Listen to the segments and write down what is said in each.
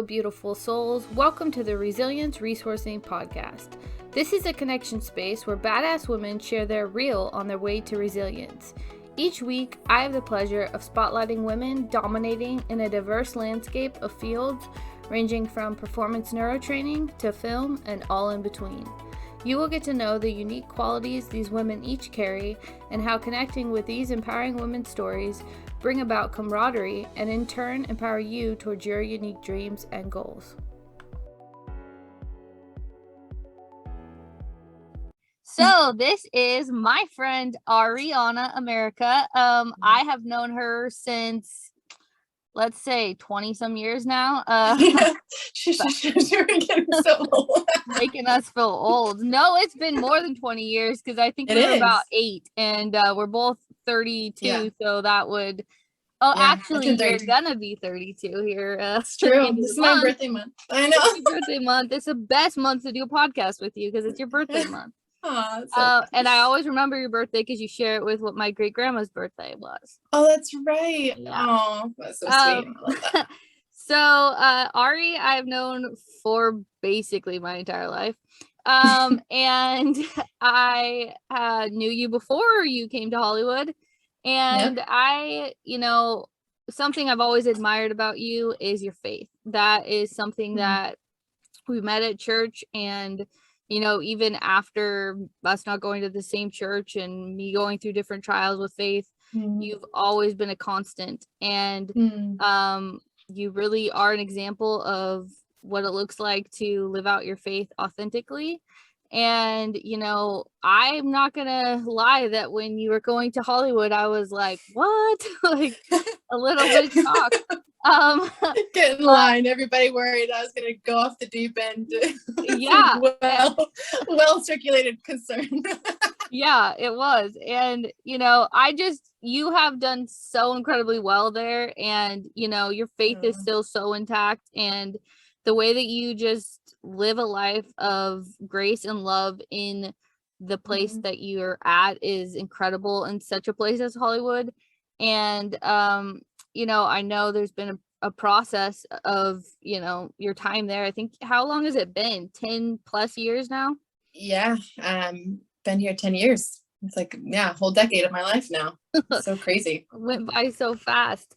Hello, beautiful souls. Welcome to the Resilience Resourcing Podcast. This is a connection space where badass women share their real on their way to resilience. Each week, I have the pleasure of spotlighting women dominating in a diverse landscape of fields ranging from performance neurotraining to film and all in between. You will get to know the unique qualities these women each carry and how connecting with these empowering women's stories bring about camaraderie and in turn empower you towards your unique dreams and goals. So this is my friend Arianna America. I have known her since, let's say, 20 some years now. She's getting so old. Making us feel old. No, it's been more than 20 years because I think we're about 8 and we're both 32. Yeah. So that would, actually, you're gonna be 32 here. It's true. This is my birthday month. I know. It's your birthday month. It's the best month to do a podcast with you because it's your birthday month. And I always remember your birthday because you share it with what my great grandma's birthday was. Oh, that's right. Yeah. Oh, that's so sweet. I love that. So Ari, I've known for basically my entire life. And I knew you before you came to Hollywood. And yep. Something I've always admired about you is your faith. That is something that we met at church, and even after us not going to the same church and me going through different trials with faith, you've always been a constant. And you really are an example of what it looks like to live out your faith authentically. And, I'm not going to lie that when you were going to Hollywood, I was like, what? Like a little bit shocked. Get in line. Everybody worried I was going to go off the deep end. Yeah. well circulated concern. Yeah, it was. And, you have done so incredibly well there. And, your faith is still so intact. And the way that you just live a life of grace and love in the place that you're at is incredible in such a place as Hollywood. And, I know there's been a process of, your time there. I think, how long has it been? 10 plus years now? Yeah. Been here 10 years. It's like, a whole decade of my life now. It's so crazy. Went by so fast.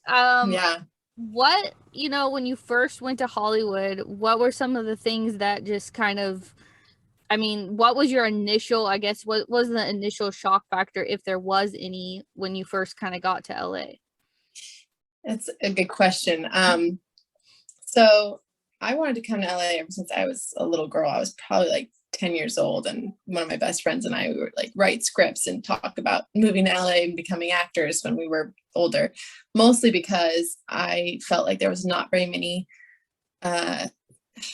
What, when you first went to Hollywood, what were some of the things that just kind of, what was your initial, what was the initial shock factor, if there was any, when you first kind of got to LA? That's a good question. So I wanted to come to LA ever since I was a little girl. I was probably like 10 years old, and one of my best friends and I, we would like write scripts and talk about moving to LA and becoming actors when we were older, mostly because I felt like there was not very many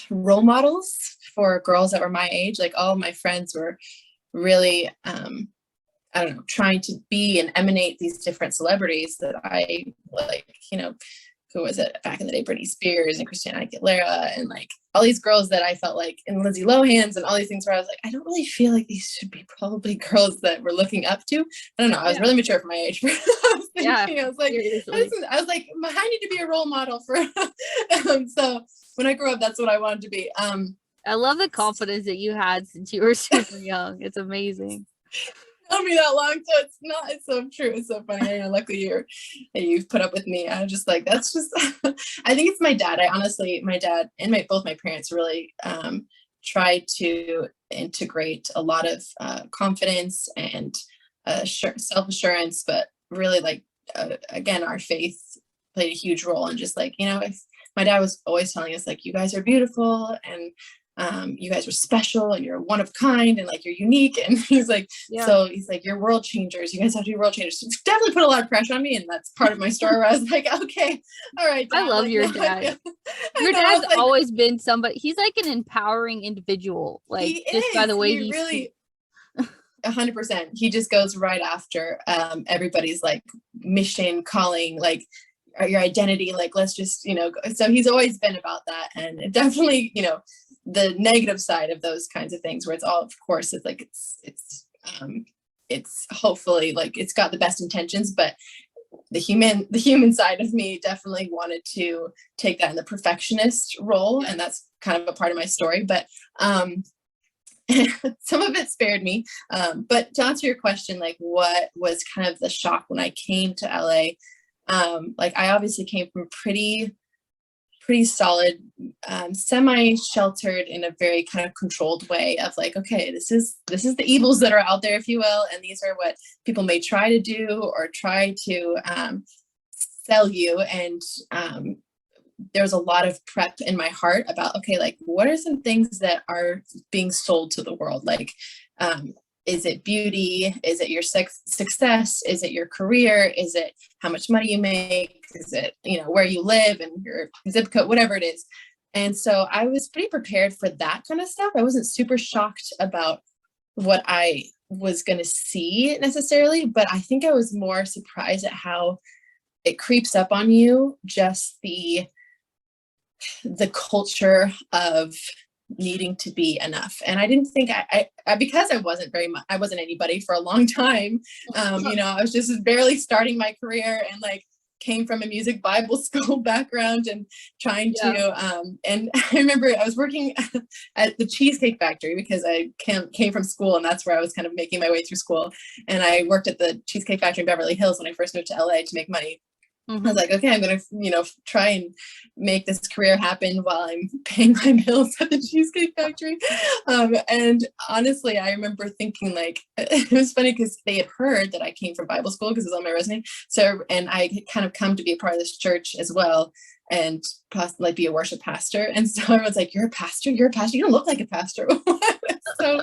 role models for girls that were my age. Like all of my friends were really, trying to be and emanate these different celebrities that I like, who was it back in the day? Britney Spears and Christina Aguilera and like all these girls that I felt like, and Lindsay Lohan's and all these things where I was like, I don't really feel like these should be probably girls that we're looking up to. I don't know. I was really mature for my age. I was like, I need to be a role model for. So when I grew up, that's what I wanted to be. I love the confidence that you had since you were super young. It's amazing. Known me that long, so it's so true. It's so funny. Luckily you've put up with me. I'm just like, that's just I think it's my dad. My dad and both my parents really tried to integrate a lot of confidence and self-assurance, but really again, our faith played a huge role. And just like, if my dad was always telling us like, you guys are beautiful and you guys are special and you're one of a kind and like you're unique, and he's like, so he's like, you're world changers, you guys have to be world changers. So it's definitely put a lot of pressure on me, and that's part of my story where I was like, okay, all right, Dad. I love your dad. Your dad's always been somebody, he's like an empowering individual, like just by the way he really 100%. He just goes right after everybody's like mission, calling, like your identity, like let's just so he's always been about that. And it definitely the negative side of those kinds of things where it's all, of course, it's like it's hopefully like it's got the best intentions, but the human side of me definitely wanted to take that in the perfectionist role. And that's kind of a part of my story, but some of it spared me. But to answer your question, like what was kind of the shock when I came to LA? Like I obviously came from pretty solid, semi-sheltered in a very kind of controlled way of like, okay, this is the evils that are out there, if you will, and these are what people may try to do or try to sell you. And there was a lot of prep in my heart about, okay, like what are some things that are being sold to the world? Like, is it beauty? Is it your success? Is it your career? Is it how much money you make? Is it, where you live and your zip code, whatever it is. And so I was pretty prepared for that kind of stuff. I wasn't super shocked about what I was going to see necessarily, but I think I was more surprised at how it creeps up on you, just the culture of needing to be enough. And I didn't think I because I wasn't anybody for a long time. I was just barely starting my career and like came from a music Bible school background and trying to, and I remember I was working at the Cheesecake Factory because I came from school and that's where I was kind of making my way through school. And I worked at the Cheesecake Factory in Beverly Hills when I first moved to LA to make money. I was like, okay, I'm going to, try and make this career happen while I'm paying my bills at the Cheesecake Factory. And honestly, I remember thinking like, it was funny because they had heard that I came from Bible school because it was on my resume. So, and I had kind of come to be a part of this church as well and like be a worship pastor. And so everyone's like, you're a pastor? You're a pastor? You don't look like a pastor. so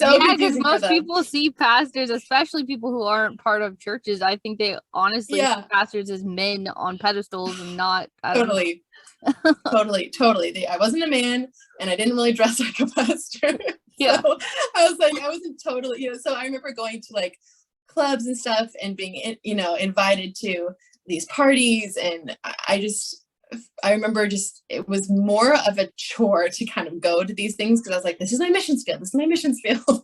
yeah, because most people see pastors, especially people who aren't part of churches, I think they honestly see pastors as men on pedestals and not totally. I wasn't a man and I didn't really dress like a pastor. So I was like, I wasn't totally, so I remember going to like clubs and stuff and being invited to these parties, and I remember it was more of a chore to kind of go to these things because I was like, this is my mission field.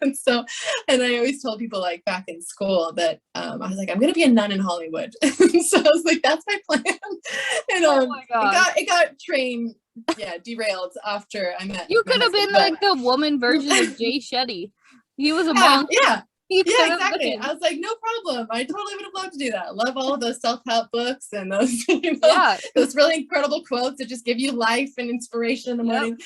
And I always told people like back in school that I was like, I'm going to be a nun in Hollywood. So I was like, that's my plan. And it got derailed after I met. You could have been like the woman version of Jay Shetty. He was a monk. Yeah, exactly. I was like, no problem. I totally would have loved to do that. I love all of those self-help books and those, those really incredible quotes that just give you life and inspiration in the morning.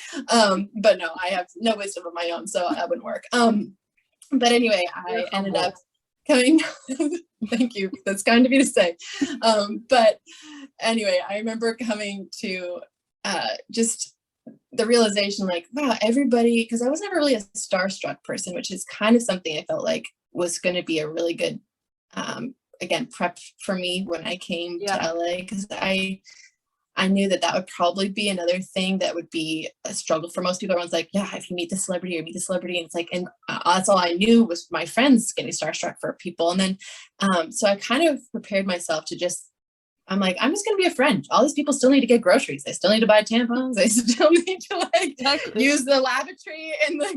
But no, I have no wisdom of my own, so that wouldn't work. But anyway, I ended up coming. Thank you. That's kind of you to say. But anyway, I remember coming to just the realization like, wow, everybody, because I was never really a starstruck person, which is kind of something I felt like was going to be a really good, again, prep for me when I came to LA, because I knew that would probably be another thing that would be a struggle for most people. Everyone's like, yeah, if you meet the celebrity, and it's like, and that's all I knew was my friends getting starstruck for people. And then, so I kind of prepared myself to I'm like, I'm just going to be a friend. All these people still need to get groceries. They still need to buy tampons. They still need to use the lavatory and like,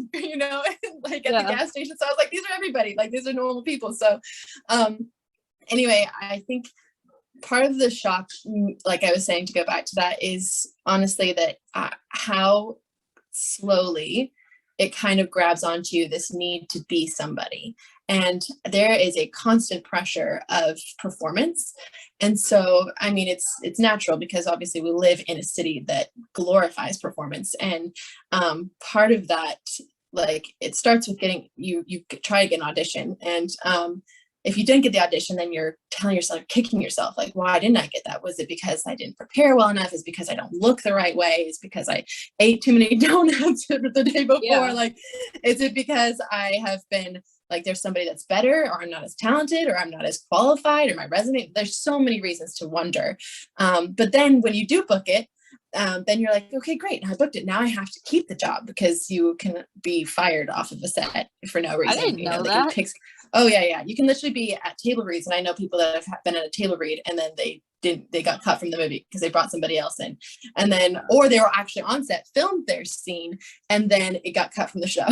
like at the gas station. So I was like, these are everybody. Like, these are normal people. So anyway, I think part of the shock, like I was saying, to go back to that, is honestly that how slowly it kind of grabs onto this need to be somebody. And there is a constant pressure of performance. And so, I mean, it's natural because obviously we live in a city that glorifies performance. And part of that, like, it starts with getting, you try to get an audition. And if you didn't get the audition, then you're telling yourself, kicking yourself, like, why didn't I get that? Was it because I didn't prepare well enough? Is it because I don't look the right way? Is it because I ate too many donuts the day before? Yeah. Like, is it because I have been like, there's somebody that's better, or I'm not as talented, or I'm not as qualified, or my resume? There's so many reasons to wonder. But then when you do book it, then you're like, okay, great. I booked it. Now I have to keep the job, because you can be fired off of a set for no reason. I didn't know that. Oh yeah. You can literally be at table reads. And I know people that have been at a table read and then they they got cut from the movie because they brought somebody else in, and then, or they were actually on set, filmed their scene, and then it got cut from the show.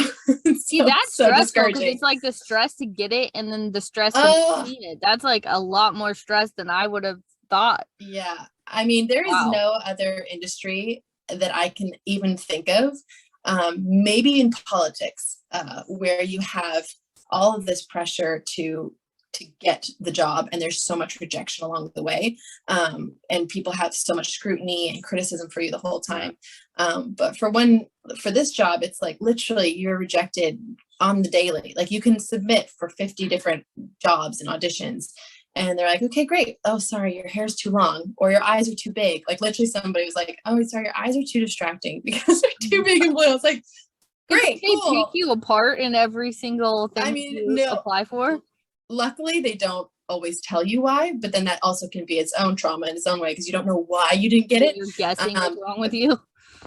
See, that's so stressful because it's like the stress to get it and then the stress to see it. That's like a lot more stress than I would have thought. Yeah. I mean, there is no other industry that I can even think of, maybe in politics, where you have all of this pressure to get the job, and there's so much rejection along the way, and people have so much scrutiny and criticism for you the whole time. But for this job, it's like literally you're rejected on the daily. Like you can submit for 50 different jobs and auditions, and they're like, okay, great. Oh, sorry, your hair's too long, or your eyes are too big. Like literally somebody was like, oh, sorry, your eyes are too distracting because they're too big and blue. I was like, great, they pick you apart in every single thing you apply for. Luckily, they don't always tell you why, but then that also can be its own trauma in its own way because you don't know why you didn't get it. You're guessing what's wrong with you.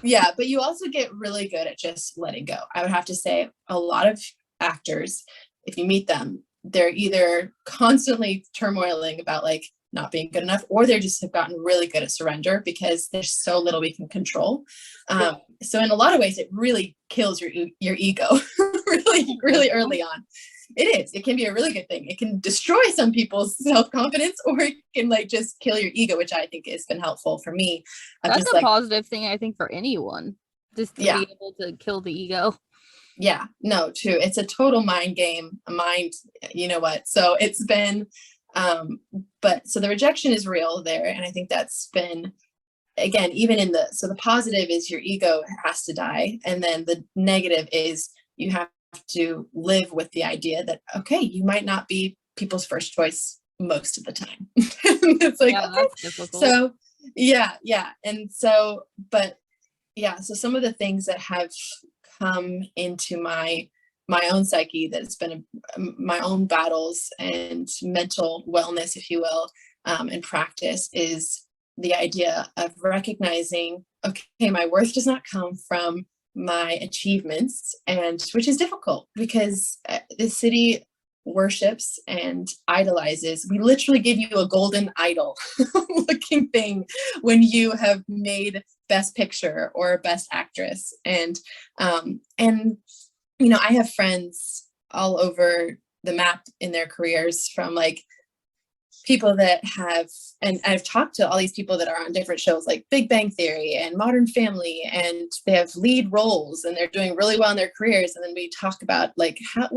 Yeah, but you also get really good at just letting go. I would have to say a lot of actors, if you meet them, they're either constantly turmoiling about like not being good enough, or they just have gotten really good at surrender because there's so little we can control. So in a lot of ways, it really kills your ego really early on. It can be a really good thing. It can destroy some people's self-confidence, or it can like just kill your ego, which I think has been helpful for me. That's a positive thing, I think, for anyone, just to be able to kill the ego. Yeah, no, true. It's a total mind game, you know what? So it's been, but so the rejection is real there. And I think that's been, again, even so the positive is your ego has to die. And then the negative is you have to live with the idea that, okay, you might not be people's first choice most of the time. It's like, that's difficult. So yeah. And so, but yeah, so some of the things that have come into my own psyche, that's been my own battles and mental wellness, if you will, and practice, is the idea of recognizing, okay, my worth does not come from my achievements, and which is difficult because the city worships and idolizes. We literally give you a golden idol looking thing when you have made Best Picture or Best Actress. And you know, I have friends all over the map in their careers, from like people that have, and I've talked to all these people that are on different shows like Big Bang Theory and Modern Family, and they have lead roles and they're doing really well in their careers. And then we talk about like, how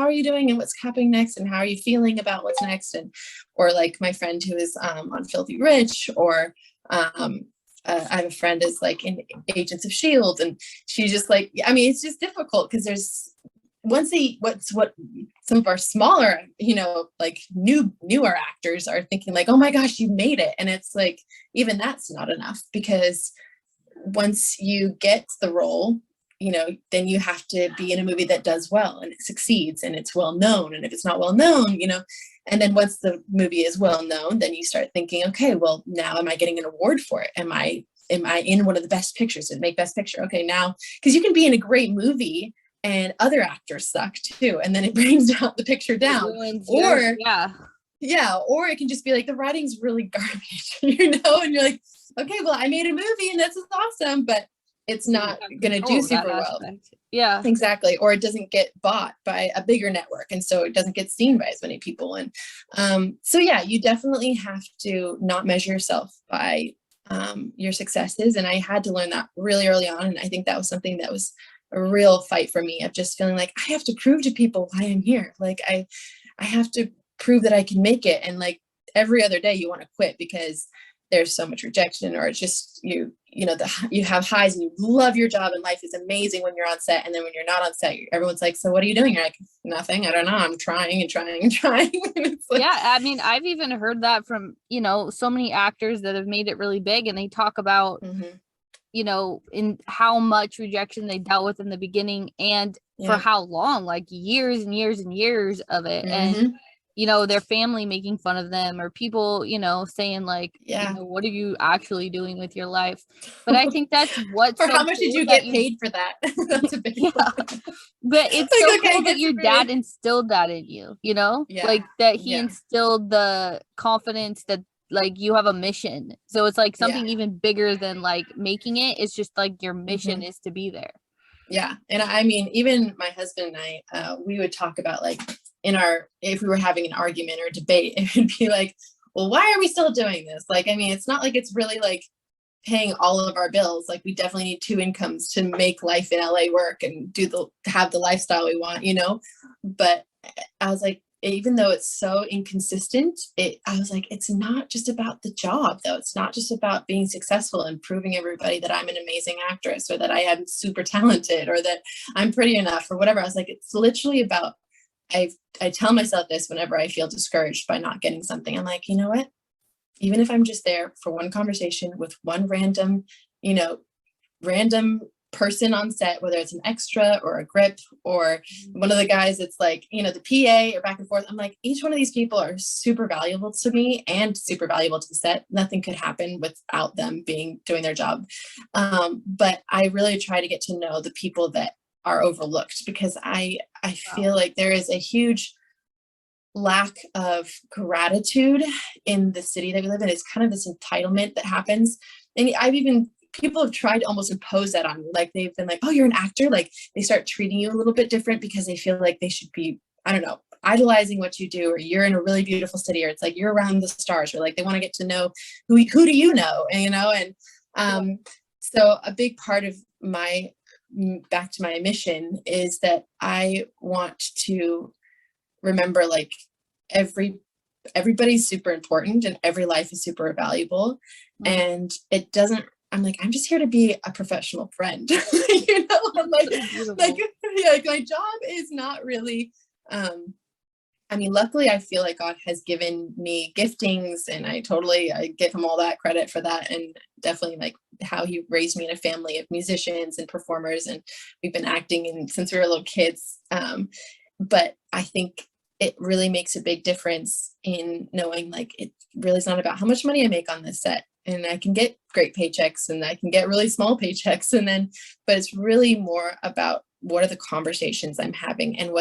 are you doing and what's happening next, and how are you feeling about what's next? And, or like my friend who is on Filthy Rich, or I have a friend is like in Agents of S.H.I.E.L.D. and she's just like, I mean, it's just difficult because there's, what some of our smaller, you know, like newer actors are thinking like, oh my gosh, you made it. And it's like, even that's not enough, because once you get the role, you know, then you have to be in a movie that does well and it succeeds and it's well known. And if it's not well known, you know, and then once the movie is well known, then you start thinking, okay, well, now am I getting an award for it? Am I in one of the best pictures and make Best Picture? Okay, now, because you can be in a great movie and other actors suck too, and then it brings down the picture down. Or or it can just be like the writing's really garbage, you know, and you're like, okay, well, I made a movie and that's awesome, but it's not gonna do super well. Yeah, exactly. Or it doesn't get bought by a bigger network, and so it doesn't get seen by as many people. And so yeah, you definitely have to not measure yourself by your successes. And I had to learn that really early on, and I think that was something that was a real fight for me, of just feeling like I have to prove to people why I'm here. Like I have to prove that I can make it. And like every other day you want to quit because there's so much rejection, or it's just, you know, you have highs and you love your job and life is amazing when you're on set. And then when you're not on set, everyone's like, so what are you doing? You're like, nothing. I don't know. I'm trying and trying and trying. And it's like, yeah. I mean, I've even heard that from, you know, so many actors that have made it really big, and they talk about, you know, in how much rejection they dealt with in the beginning, and for how long, like years and years and years of it. And, you know, their family making fun of them, or people, you know, saying like, you know, what are you actually doing with your life? But I think that's what's how much did you get paid for that? That's a big one. But it's like, so cool that your dad instilled that in you, you know, like that he instilled the confidence that like you have a mission. So it's like something Yeah. even bigger than like making it. It's just like your mission is to be there. Yeah. And I mean, even my husband and I, we would talk about like if we were having an argument or debate, it would be like, well, why are we still doing this? Like, I mean, it's not like it's really like paying all of our bills. Like we definitely need two incomes to make life in LA work and have the lifestyle we want, you know? But I was like, even though it's so inconsistent, I was like, it's not just about the job though. It's not just about being successful and proving everybody that I'm an amazing actress or that I am super talented or that I'm pretty enough or whatever. I was like, it's literally about, I tell myself this whenever I feel discouraged by not getting something. I'm like, you know what? Even if I'm just there for one conversation with one random, random person on set, whether it's an extra or a grip or one of the guys, it's like, the PA or back and forth. I'm like, each one of these people are super valuable to me and super valuable to the set. Nothing could happen without them doing their job. But I really try to get to know the people that are overlooked because I feel like there is a huge lack of gratitude in the city that we live in. It's kind of this entitlement that happens. And people have tried to almost impose that on me. Like they've been like, oh, you're an actor. Like they start treating you a little bit different because they feel like they should be, I don't know, idolizing what you do, or you're in a really beautiful city, or it's like you're around the stars, or like they want to get to know who do you know, and so a big part of back to my mission is that I want to remember like everybody's super important and every life is super valuable. And I'm like, I'm just here to be a professional friend. I'm like my job is not really, luckily I feel like God has given me giftings and I give him all that credit for that. And definitely like how he raised me in a family of musicians and performers. And we've been acting since we were little kids. But I think it really makes a big difference in knowing like it really is not about how much money I make on this set. And I can get great paychecks and I can get really small paychecks. But it's really more about what are the conversations I'm having and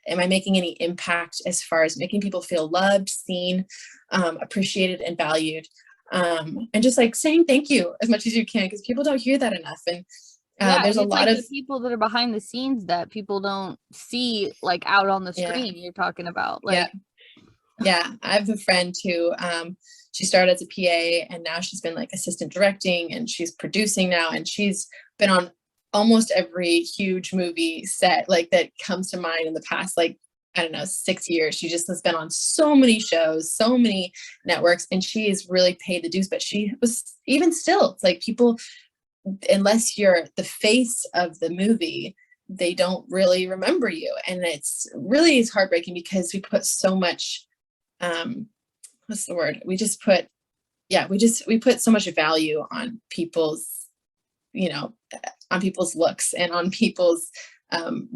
am I making any impact as far as making people feel loved, seen, appreciated and valued. And just like saying thank you as much as you can, because people don't hear that enough. And there's a lot of the people that are behind the scenes that people don't see like out on the screen. You're talking about like I have a friend who she started as a PA and now she's been like assistant directing and she's producing now, and she's been on almost every huge movie set like that comes to mind in the past, like I don't know, 6 years. She just has been on so many shows, so many networks, and she has really paid the dues. But she was, even still, it's like people, unless you're the face of the movie, they don't really remember you. And it's heartbreaking because we put so much, what's the word? We put so much value on people's, on people's looks and on people's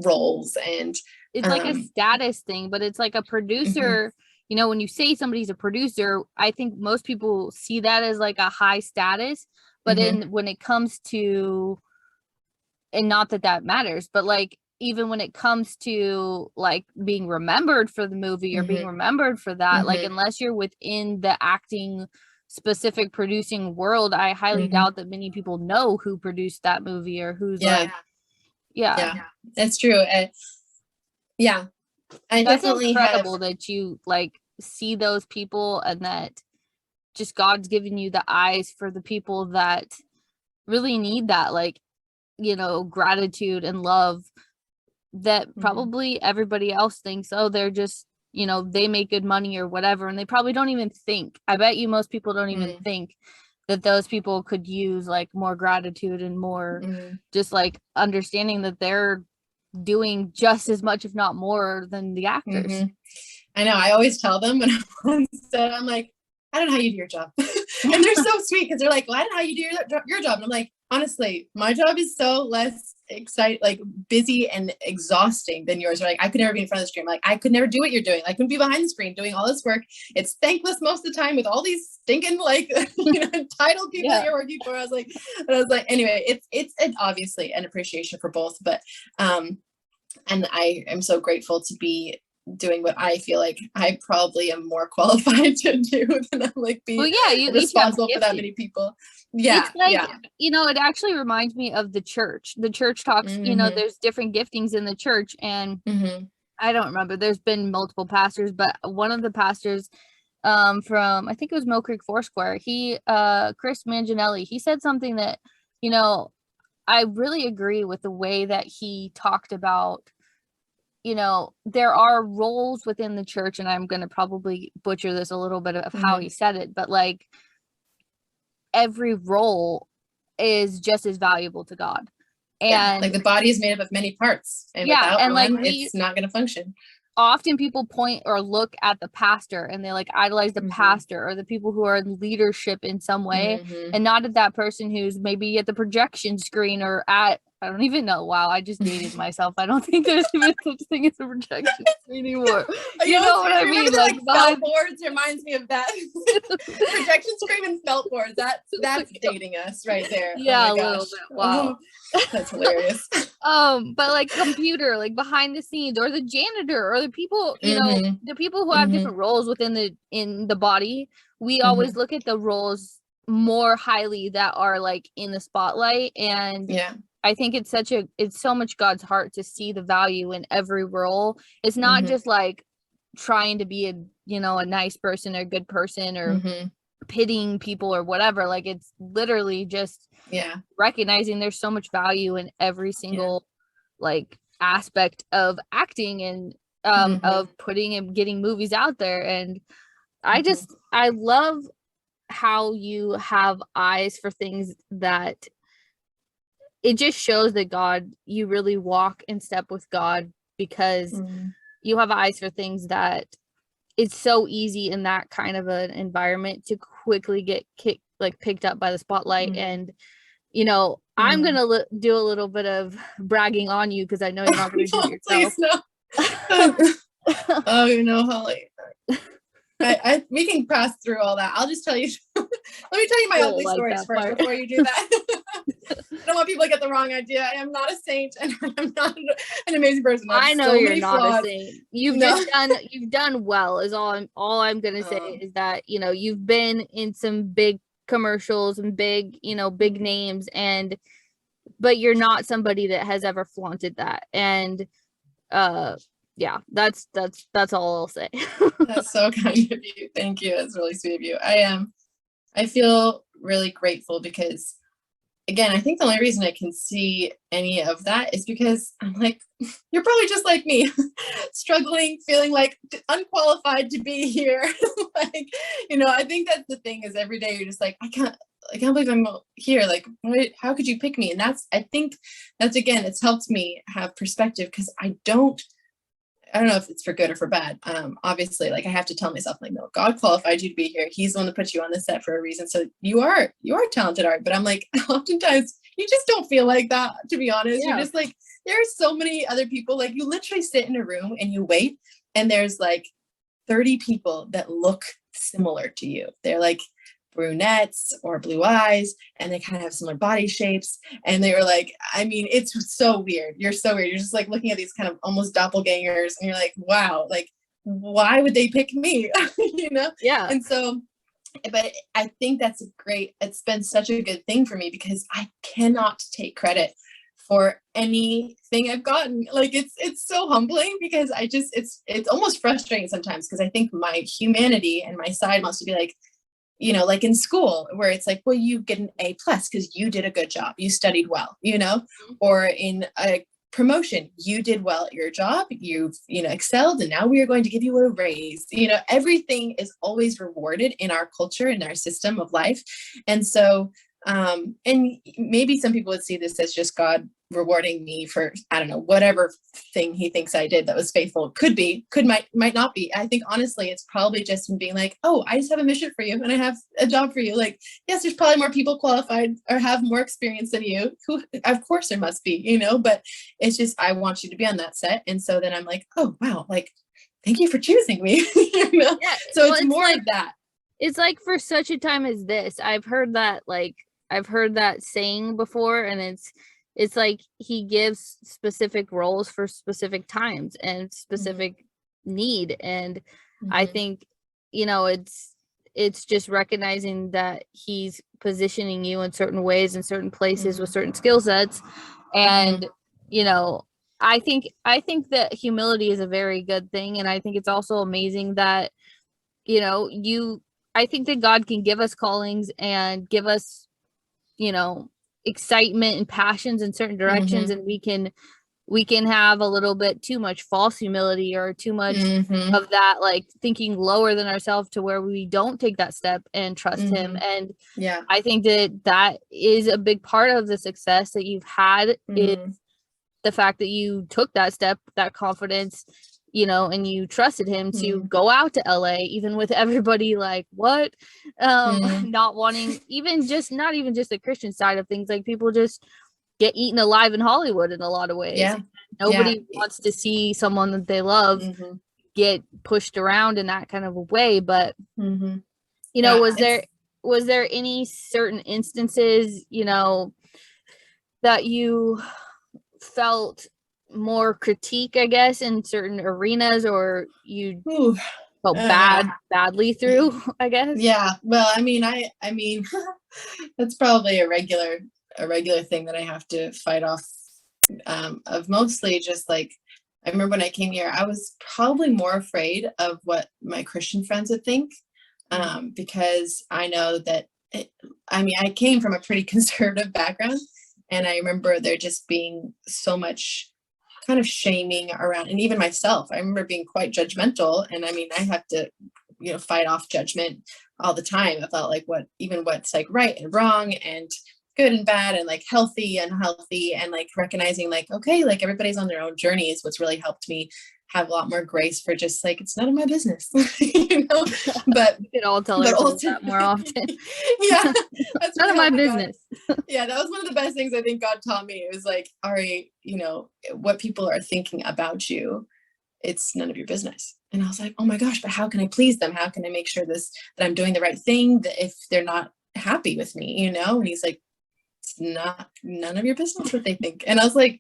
roles. And it's like a status thing, but it's like a producer, when you say somebody's a producer, I think most people see that as like a high status. But when it comes to, and not that matters, but like, even when it comes to like being remembered for the movie or being remembered for that, like, unless you're within the acting specific producing world, I highly doubt that many people know who produced that movie or who's that's true. That's incredible that you like see those people and that just God's given you the eyes for the people that really need that, like, gratitude and love that probably everybody else thinks, oh, they're just, they make good money or whatever. And they probably don't even think, I bet you most people don't even think that those people could use like more gratitude and more just like understanding that they're doing just as much, if not more, than the actors. I know. I always tell them when I'm on set, I'm like, I don't know how you do your job. And they're so sweet because they're like, well, I don't know how you do your job. And I'm like, honestly, my job is so less exciting, like busy and exhausting than yours. Or like, I could never be in front of the screen. Like, I could never do what you're doing. I couldn't be behind the screen doing all this work. It's thankless most of the time with all these stinking, like, entitled people that you're working for. I was like, anyway, it's obviously an appreciation for both, but, and I am so grateful to be doing what I feel like I probably am more qualified to do than I'm like being responsible for that many people. Yeah. It's like, it actually reminds me of the church. The church talks, there's different giftings in the church, and I don't remember. There's been multiple pastors, but one of the pastors from, I think it was Mill Creek Foursquare, Chris Manginelli, he said something that, I really agree with the way that he talked about, there are roles within the church, and I'm going to probably butcher this a little bit of how he said it, but like every role is just as valuable to God. And like the body is made up of many parts, and without one, like it's not going to function. Often people point or look at the pastor and they like idolize the pastor or the people who are in leadership in some way, and not at that person who's maybe at the projection screen or at, I don't even know. Wow, I just dated myself. I don't think there's even such thing as a projection screen anymore. You know what I mean? Like felt boards reminds me of that. Projection screen and felt boards. That's dating us right there. Yeah, a little bit. Wow. That's hilarious. But like computer, like behind the scenes, or the janitor, or the people, the people who have different roles within the body. We always look at the roles more highly that are like in the spotlight, and I think it's so much God's heart to see the value in every role. It's not just like trying to be a nice person or a good person or pitying people or whatever. Like it's literally just recognizing there's so much value in every single like aspect of acting and of putting and getting movies out there. And I love how you have eyes for things that it just shows that God, you really walk in step with God, because you have eyes for things that it's so easy in that kind of an environment to quickly get picked up by the spotlight. And I'm gonna do a little bit of bragging on you, because I know you're not gonna do it yourself. Please, no. Oh, Holly, we can pass through all that. I'll just tell you. Let me tell you my ugly stories first before you do that. I don't want people to get the wrong idea. I am not a saint, and I'm not an amazing person. I know you're not a saint. You've done well. Is all I'm gonna say is that you've been in some big commercials and big names, but you're not somebody that has ever flaunted that. And that's all I'll say. That's so kind of you. Thank you. That's really sweet of you. I feel really grateful because, again, I think the only reason I can see any of that is because I'm like, you're probably just like me, struggling, feeling like unqualified to be here. Like, I think that's the thing, is every day you're just like, I can't believe I'm here. Like, how could you pick me? And I think that's, again, it's helped me have perspective, because I don't know if it's for good or for bad. Obviously, like I have to tell myself, like, no, God qualified you to be here. He's the one that put you on the set for a reason. So you are talented, art. But I'm like, oftentimes you just don't feel like that, to be honest. You're just like, there are so many other people. Like, you literally sit in a room and you wait, and there's like 30 people that look similar to you. They're like brunettes or blue eyes, and they kind of have similar body shapes. And they were like, I mean, it's so weird. You're so weird. You're just like looking at these kind of almost doppelgangers, and you're like, wow, like, why would they pick me? Yeah. And so, but I think it's been such a good thing for me, because I cannot take credit for anything I've gotten. Like, it's so humbling, because it's almost frustrating sometimes, because I think my humanity and my side wants to be like, like in school, where it's like, well, you get an A+ because you did a good job, you studied well, or in a promotion, you did well at your job, you've excelled, and now we are going to give you a raise. Everything is always rewarded in our culture, in our system of life. And so and maybe some people would see this as just God rewarding me for, I don't know, whatever thing he thinks I did that was faithful. Might not be. I think honestly, it's probably just him being like, oh, I just have a mission for you, and I have a job for you. Like, yes, there's probably more people qualified or have more experience than you, who of course there must be, but it's just, I want you to be on that set. And so then I'm like, oh, wow, like, thank you for choosing me. Yeah, so it's more like that. It's like, for such a time as this. I've heard that saying before, and it's like he gives specific roles for specific times and specific need. And I think, you know, it's just recognizing that he's positioning you in certain ways in certain places with certain skill sets. And you know, I think that humility is a very good thing. And I think it's also amazing that, you know, I think that God can give us callings and give us, you know, excitement and passions in certain directions, and we can have a little bit too much false humility or too much of that, like thinking lower than ourselves to where we don't take that step and trust him. And I think that is a big part of the success that you've had, is the fact that you took that step, that confidence, you know, and you trusted him to go out to LA, even with everybody like, what? Not wanting, not even just the Christian side of things, like people just get eaten alive in Hollywood in a lot of ways. Nobody wants to see someone that they love get pushed around in that kind of a way. But you know, was there any certain instances, you know, that you felt more critique, I guess, in certain arenas, or you felt badly through, I guess? Yeah. Well, I mean, that's probably a regular thing that I have to fight off, of mostly just like, I remember when I came here, I was probably more afraid of what my Christian friends would think, because I know that, I came from a pretty conservative background, and I remember there just being so much kind of shaming around, and even myself, I remember being quite judgmental. And I mean, I have to, you know, fight off judgment all the time about like what's like right and wrong and good and bad and like healthy and unhealthy, and like recognizing like, okay, like everybody's on their own journey is what's really helped me have a lot more grace for just like, it's none of my business, you know. But we could all tell ourselves that more often. That's none of my business. That was one of the best things I think God taught me. It was like, Ari, you know, what people are thinking about you, it's none of your business. And I was like, oh my gosh, but how can I please them? How can I make sure that I'm doing the right thing, that if they're not happy with me, you know? And he's like, it's none of your business what they think. And I was like,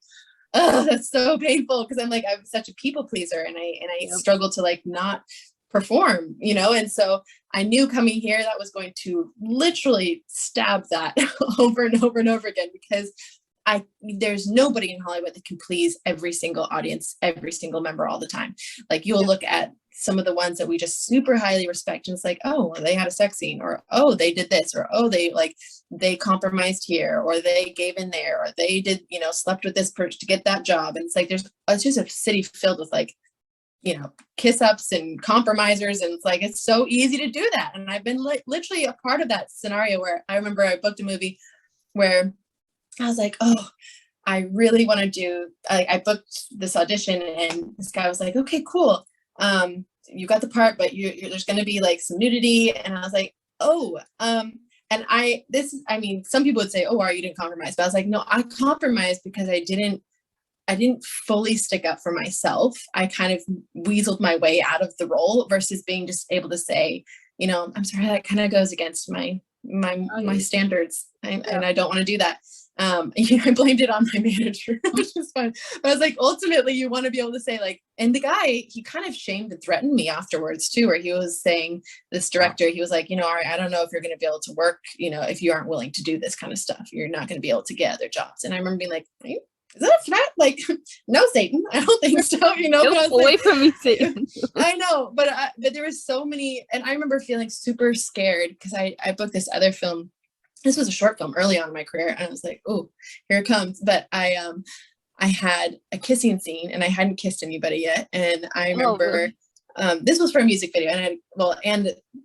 oh, that's so painful, because I'm like, I'm such a people pleaser, and I struggle to like not perform, you know. And so I knew coming here that was going to literally stab that over and over and over again, because there's nobody in Hollywood that can please every single audience, every single member all the time. Like you'll look at some of the ones that we just super highly respect, and it's like, oh, well, they had a sex scene, or oh, they did this, or oh, they compromised here, or they gave in there, or they did, you know, slept with this person to get that job. And it's like it's just a city filled with like, you know, kiss ups and compromisers, and it's like, it's so easy to do that. And I've been literally a part of that scenario, where I remember I booked a movie where I was like, oh, I really want to do, I booked this audition, and this guy was like, okay, cool. You got the part, but there's going to be like some nudity. And I was like, oh, and some people would say, oh, you didn't compromise. But I was like, no, I compromised because I didn't fully stick up for myself. I kind of weaseled my way out of the role, versus being just able to say, you know, I'm sorry, that kind of goes against my standards. And I don't want to do that. I blamed it on my manager, which is fun. But I was like, ultimately, you want to be able to say like, and the guy, he kind of shamed and threatened me afterwards too, where he was saying, this director, he was like, you know, I don't know if you're going to be able to work, you know, if you aren't willing to do this kind of stuff, you're not going to be able to get other jobs. And I remember being like, is that a threat? Like, no, Satan, I don't think so, you know. Go away from me, Satan. I know, but there was so many, and I remember feeling super scared, because I booked this other film. This was a short film early on in my career, and I was like, oh, here it comes. But I had a kissing scene, and I hadn't kissed anybody yet. And I remember, this was for a music video, and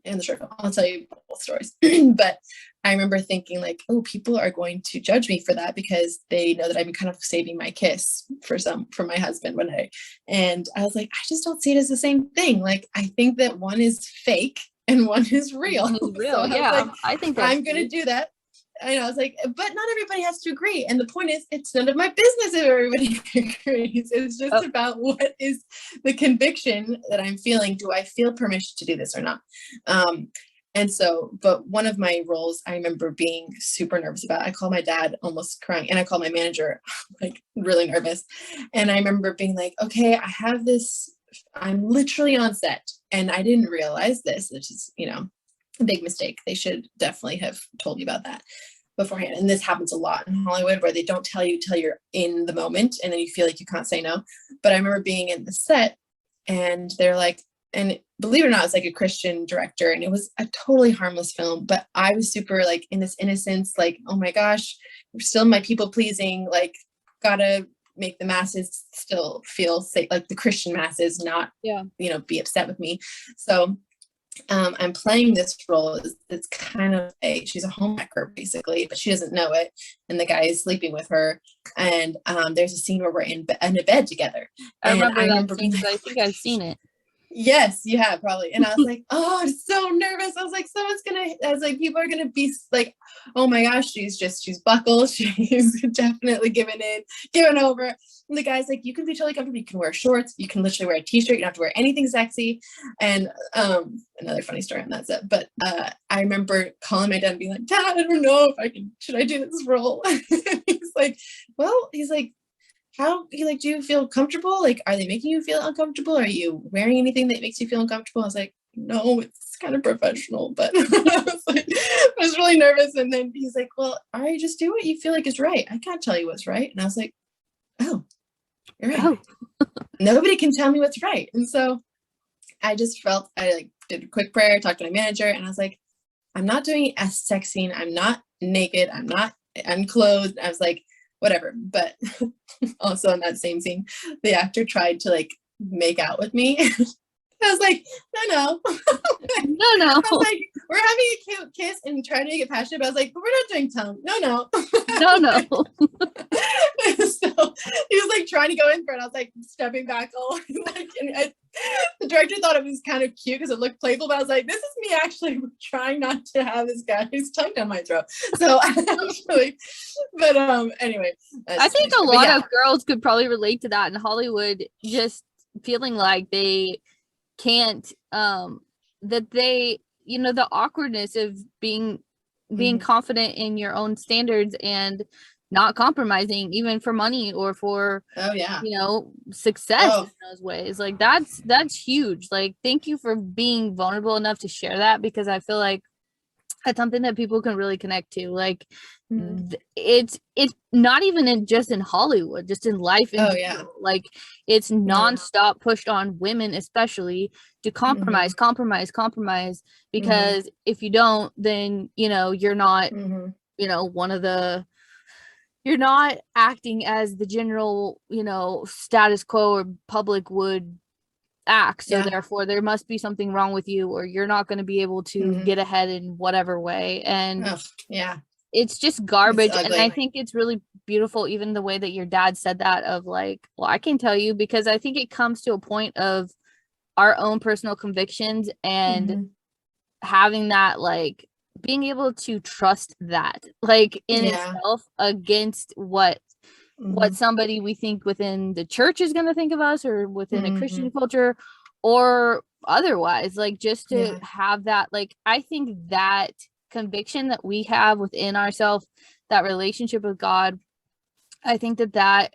and the short film. I'll tell you both stories. But I remember thinking like, oh, people are going to judge me for that, because they know that I've been kind of saving my kiss for my husband one day. And I was like, I just don't see it as the same thing. Like, I think that one is fake and one is real. So I think I'm going to do that. And I was like, but not everybody has to agree. And the point is, it's none of my business if everybody agrees. It's just about what is the conviction that I'm feeling. Do I feel permission to do this or not? And so, but one of my roles, I remember being super nervous about. I called my dad almost crying, and I called my manager like really nervous. And I remember being like, okay, I have this I'm literally on set, and I didn't realize this, which is, a big mistake. They should definitely have told me about that beforehand. And this happens a lot in Hollywood, where they don't tell you till you're in the moment, and then you feel like you can't say no. But I remember being in the set, and they're like, and believe it or not, it's like a Christian director, and it was a totally harmless film, but I was super like in this innocence, like, oh my gosh, we're still my people pleasing, like, gotta make the masses still feel safe, like the Christian masses, not, be upset with me. So I'm playing this role. It's kind of she's a homewrecker basically, but she doesn't know it. And the guy is sleeping with her. And there's a scene where we're in a bed together. I remember being like, I think I've seen it. Yes, you have probably. And I was like, oh, I'm so nervous. I was like, people are going to be like, oh my gosh, she's buckled. She's definitely given over. And the guy's like, you can be totally comfortable. You can wear shorts. You can literally wear a t-shirt. You don't have to wear anything sexy. And another funny story on that set. But I remember calling my dad and being like, Dad, I don't know if should I do this role? He's like, how, do you feel comfortable? Like, are they making you feel uncomfortable? Are you wearing anything that makes you feel uncomfortable? I was like, no, it's kind of professional, but I was really nervous. And then he's like, well, all right, just do what you feel like is right. I can't tell you what's right. And I was like, oh, you're right. Nobody can tell me what's right. And so I just felt, I did a quick prayer, talked to my manager, and I was like, I'm not doing a sex scene. I'm not naked. I'm not unclothed. I was like, whatever. But also in that same scene, the actor tried to make out with me. I was like, no. No. I was like, we're having a cute kiss and trying to make it passionate, but I was like, but we're not doing tongue. No. So he was trying to go in for it. I was stepping back the director thought it was kind of cute because it looked playful, but I was like, this is me actually trying not to have this guy's tongue down my throat. So actually, but anyway. I think a lot of girls could probably relate to that in Hollywood, just feeling like they can't, that they, the awkwardness of being confident in your own standards and not compromising even for money or for success in those ways. That's huge. Thank you for being vulnerable enough to share that, because I feel like that's something that people can really connect to. It's not even just in Hollywood, just in life in general. It's nonstop pushed on women especially to compromise, because if you don't, then you're not you're not acting as the general status quo or public would act, so therefore there must be something wrong with you, or you're not going to be able to get ahead in whatever way. And it's just garbage. And I think it's really beautiful, even the way that your dad said that, of well, I can tell you, because I think it comes to a point of our own personal convictions and having that being able to trust that in itself against what somebody we think within the church is going to think of us, or within a Christian culture or otherwise, just to have that, I think that conviction that we have within ourselves, that relationship with God, I think that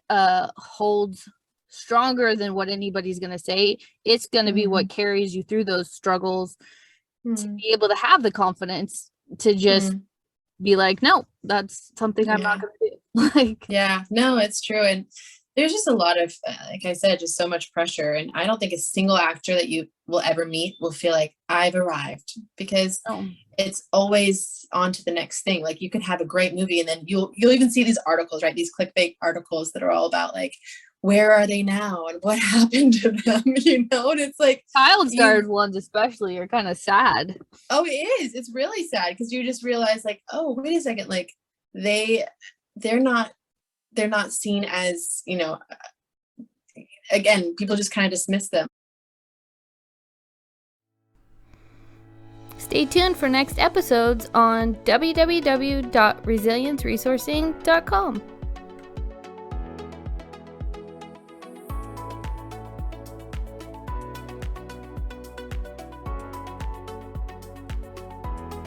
holds stronger than what anybody's going to say. It's going to be what carries you through those struggles, to be able to have the confidence to just be like, no, that's something I'm not going to do. No, it's true. And there's just a lot of, like I said, just so much pressure. And I don't think a single actor that you will ever meet will feel like I've arrived, because it's always on to the next thing. You could have a great movie, and then you'll even see these articles, right? These clickbait articles that are all about where are they now and what happened to them, and it's child starred ones especially are kind of sad. Oh, it is. It's really sad, because you just realize oh, wait a second, they're not seen as, again, people just kind of dismiss them. Stay tuned for next episodes on www.resilienceresourcing.com.